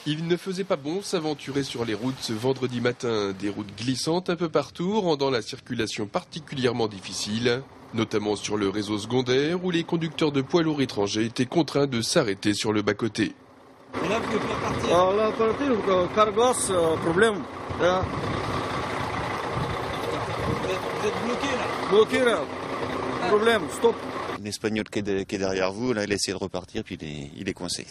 Il ne faisait pas bon s'aventurer sur les routes ce vendredi matin. Des routes glissantes un peu partout, rendant la circulation particulièrement difficile, notamment sur le réseau secondaire où les conducteurs de poids lourds étrangers étaient contraints de s'arrêter sur le bas-côté. Et là, vous pouvez pas partir. Là, partir, cargos, problème. Vous êtes bloqué là. Bloqué là. Problème, stop. L'Espagnol qui est derrière vous, là, il essaie de repartir, puis il est coincé.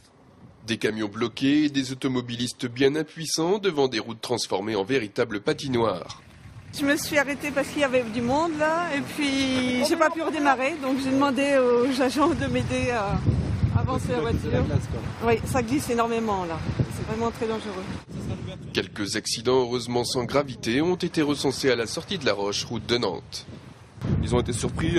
Des camions bloqués et des automobilistes bien impuissants devant des routes transformées en véritables patinoires. Je me suis arrêtée parce qu'il y avait du monde là, et puis j'ai pas pu redémarrer, donc j'ai demandé aux agents de m'aider à avancer la voiture. Oui, ça glisse énormément là, c'est vraiment très dangereux. Quelques accidents, heureusement sans gravité, ont été recensés à la sortie de la Roche, route de Nantes. Ils ont été surpris,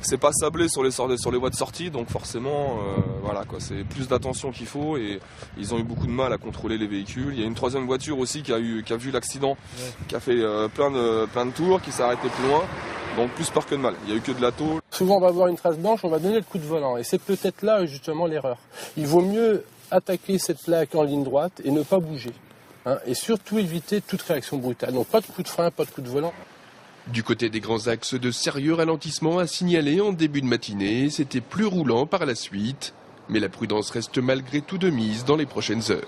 c'est pas sablé sur les voies de sortie, donc forcément, voilà quoi, c'est plus d'attention qu'il faut et ils ont eu beaucoup de mal à contrôler les véhicules. Il y a une troisième voiture aussi qui a vu l'accident, qui a fait plein de tours, qui s'est arrêté plus loin, donc plus peur que de mal. Il y a eu que de la tôle. Souvent on va voir une trace blanche, on va donner le coup de volant et c'est peut-être là justement l'erreur. Il vaut mieux attaquer cette plaque en ligne droite et ne pas bouger, hein, et surtout éviter toute réaction brutale. Donc pas de coup de frein, pas de coup de volant. Du côté des grands axes, de sérieux ralentissements à signaler en début de matinée. C'était plus roulant par la suite, mais la prudence reste malgré tout de mise dans les prochaines heures.